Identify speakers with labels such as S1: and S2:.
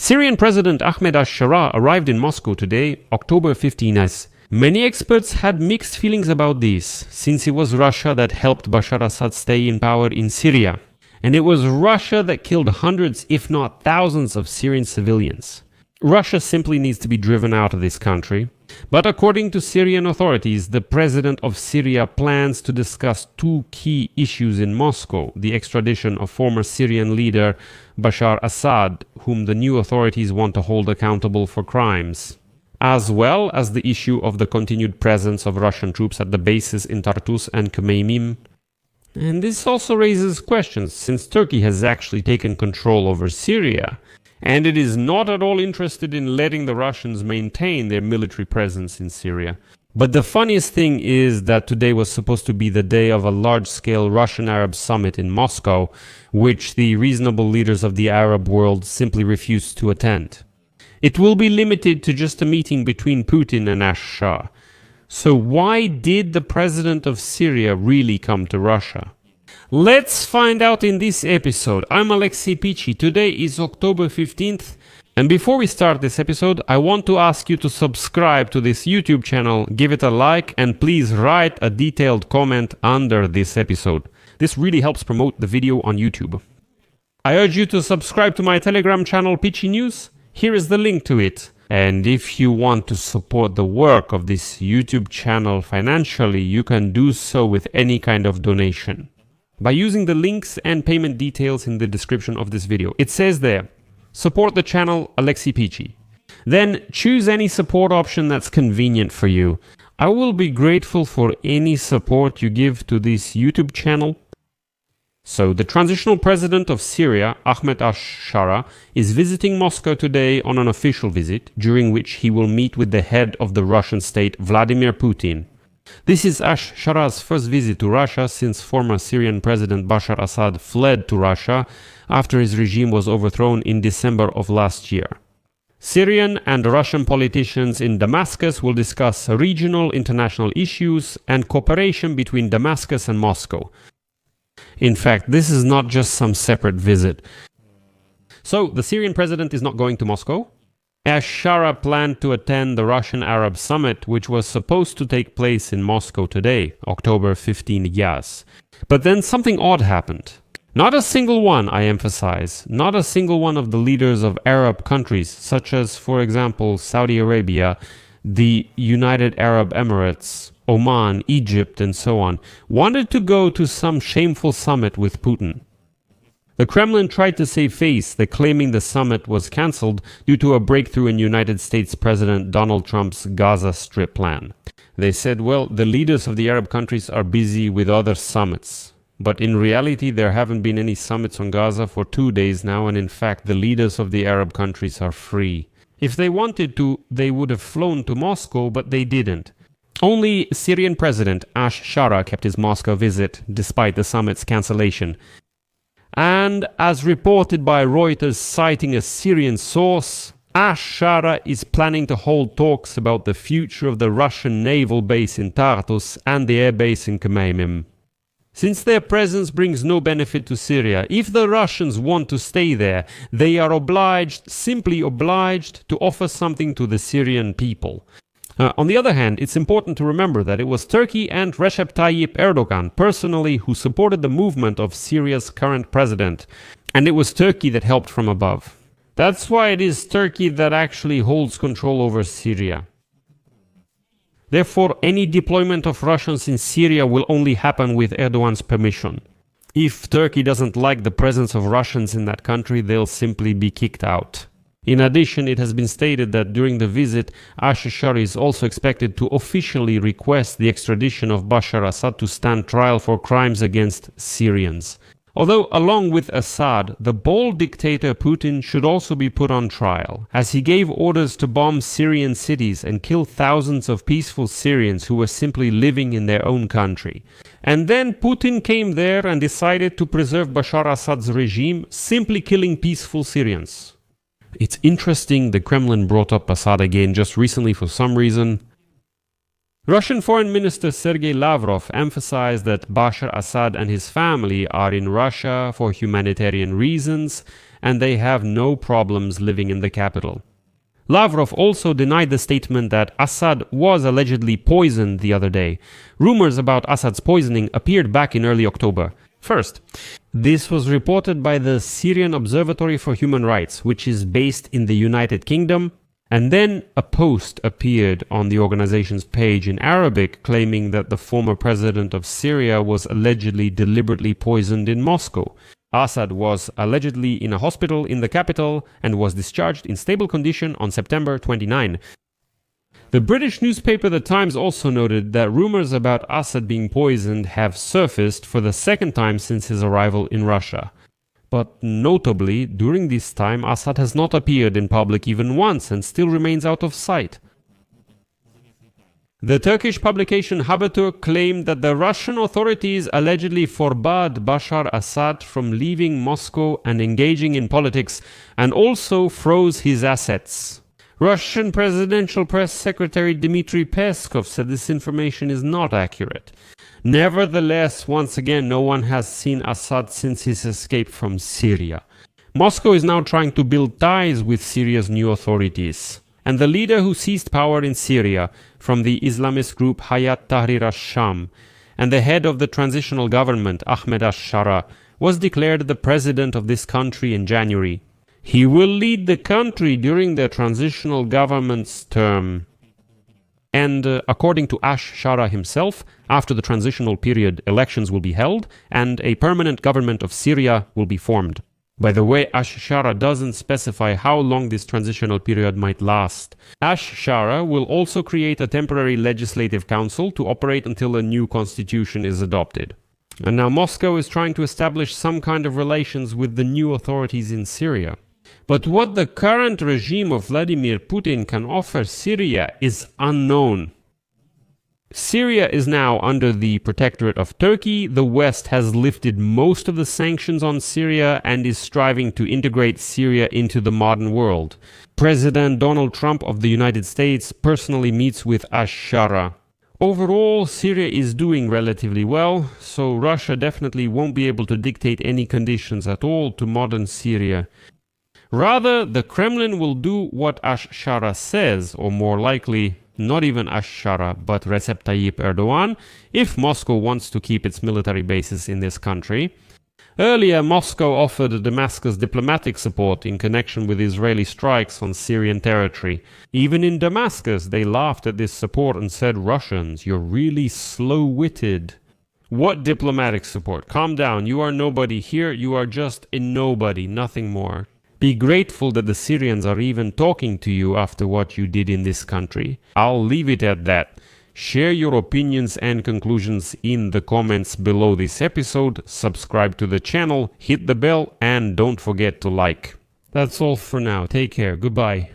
S1: Syrian President Ahmed Ash-Sharaa arrived in Moscow today, October 15, as many experts had mixed feelings about this, since it was Russia that helped Bashar Assad stay in power in Syria, and it was Russia that killed hundreds, if not thousands, of Syrian civilians. Russia simply needs to be driven out of this country, but according to Syrian authorities, the president of Syria plans to discuss two key issues in Moscow: the extradition of former Syrian leader Bashar Assad, whom the new authorities want to hold accountable for crimes, as well as the issue of the continued presence of Russian troops at the bases in Tartus and Khmeimim. And this also raises questions, since Turkey has actually taken control over Syria, and it is not at all interested in letting the Russians maintain their military presence in Syria. But the funniest thing is that today was supposed to be the day of a large-scale Russian-Arab summit in Moscow, which the reasonable leaders of the Arab world simply refused to attend. It will be limited to just a meeting between Putin and Ash-Sharaa. So why did the president of Syria really come to Russia? Let's find out in this episode. I'm Alexei Pichi. Today is October 15th. And before we start this episode, I want to ask you to subscribe to this YouTube channel, give it a like, and please write a detailed comment under this episode. This really helps promote the video on YouTube. I urge you to subscribe to my Telegram channel, Pichi News. Here is the link to it. And if you want to support the work of this YouTube channel financially, you can do so with any kind of donation by using the links and payment details in the description of this video. It says there, support the channel Alexei Pichi. Then choose any support option that's convenient for you. I will be grateful for any support you give to this YouTube channel. So, the transitional president of Syria, Ahmed Ash-Sharaa, is visiting Moscow today on an official visit, during which he will meet with the head of the Russian state, Vladimir Putin. This is Ash-Sharaa's first visit to Russia since former Syrian President Bashar Assad fled to Russia after his regime was overthrown in December of last year. Syrian and Russian politicians in Damascus will discuss regional international issues and cooperation between Damascus and Moscow. In fact, this is not just some separate visit. So, the Syrian president is not going to Moscow. Ash-Sharaa planned to attend the Russian-Arab summit, which was supposed to take place in Moscow today, October 15, yes. But then something odd happened. Not a single one, I emphasize, not a single one of the leaders of Arab countries, such as, for example, Saudi Arabia, the United Arab Emirates, Oman, Egypt, and so on, wanted to go to some shameful summit with Putin. The Kremlin tried to save face, claiming the summit was cancelled due to a breakthrough in United States President Donald Trump's Gaza Strip plan. They said, well, the leaders of the Arab countries are busy with other summits. But in reality, there haven't been any summits on Gaza for 2 days now, and in fact, the leaders of the Arab countries are free. If they wanted to, they would have flown to Moscow, but they didn't. Only Syrian President Ash-Sharaa kept his Moscow visit, despite the summit's cancellation. And as reported by Reuters citing a Syrian source, Ash-Sharaa is planning to hold talks about the future of the Russian naval base in Tartus and the air base in Khmeimim. Since their presence brings no benefit to Syria, if the Russians want to stay there, they are simply obliged, to offer something to the Syrian people. On the other hand, it's important to remember that it was Turkey and Recep Tayyip Erdogan personally who supported the movement of Syria's current president, and it was Turkey that helped from above. That's why it is Turkey that actually holds control over Syria. Therefore, any deployment of Russians in Syria will only happen with Erdogan's permission. If Turkey doesn't like the presence of Russians in that country, they'll simply be kicked out. In addition, it has been stated that during the visit, Ash-Sharaa is also expected to officially request the extradition of Bashar Assad to stand trial for crimes against Syrians. Although, along with Assad, the bold dictator Putin should also be put on trial, as he gave orders to bomb Syrian cities and kill thousands of peaceful Syrians who were simply living in their own country. And then Putin came there and decided to preserve Bashar Assad's regime, simply killing peaceful Syrians. It's interesting the Kremlin brought up Assad again just recently for some reason. Russian Foreign Minister Sergei Lavrov emphasized that Bashar Assad and his family are in Russia for humanitarian reasons, and they have no problems living in the capital. Lavrov also denied the statement that Assad was allegedly poisoned the other day. Rumors about Assad's poisoning appeared back in early October. First, this was reported by the Syrian Observatory for Human Rights, which is based in the United Kingdom, and then a post appeared on the organization's page in Arabic claiming that the former president of Syria was allegedly deliberately poisoned in Moscow. Assad was allegedly in a hospital in the capital and was discharged in stable condition on September 29. The British newspaper The Times also noted that rumors about Assad being poisoned have surfaced for the second time since his arrival in Russia. But notably, during this time, Assad has not appeared in public even once and still remains out of sight. The Turkish publication Haberturk claimed that the Russian authorities allegedly forbade Bashar Assad from leaving Moscow and engaging in politics, and also froze his assets. Russian Presidential Press Secretary Dmitry Peskov said this information is not accurate. Nevertheless, once again, no one has seen Assad since his escape from Syria. Moscow is now trying to build ties with Syria's new authorities. And the leader who seized power in Syria from the Islamist group Hayat Tahrir al-Sham and the head of the transitional government, Ahmed Ash-Sharaa, was declared the president of this country in January. He will lead the country during the transitional government's term. And according to Ash-Sharaa himself, after the transitional period, elections will be held and a permanent government of Syria will be formed. By the way, Ash-Sharaa doesn't specify how long this transitional period might last. Ash-Sharaa will also create a temporary legislative council to operate until a new constitution is adopted. And now Moscow is trying to establish some kind of relations with the new authorities in Syria. But what the current regime of Vladimir Putin can offer Syria is unknown. Syria is now under the protectorate of Turkey. The West has lifted most of the sanctions on Syria and is striving to integrate Syria into the modern world. President Donald Trump of the United States personally meets with Ash-Sharaa. Overall, Syria is doing relatively well, so Russia definitely won't be able to dictate any conditions at all to modern Syria. Rather, the Kremlin will do what Ash-Sharaa says, or more likely, not even Ash-Sharaa, but Recep Tayyip Erdogan, if Moscow wants to keep its military bases in this country. Earlier, Moscow offered Damascus diplomatic support in connection with Israeli strikes on Syrian territory. Even in Damascus, they laughed at this support and said, "Russians, you're really slow-witted." What diplomatic support? Calm down, you are nobody here, you are just a nobody, nothing more. Be grateful that the Syrians are even talking to you after what you did in this country. I'll leave it at that. Share your opinions and conclusions in the comments below this episode, subscribe to the channel, hit the bell, and don't forget to like. That's all for now. Take care. Goodbye.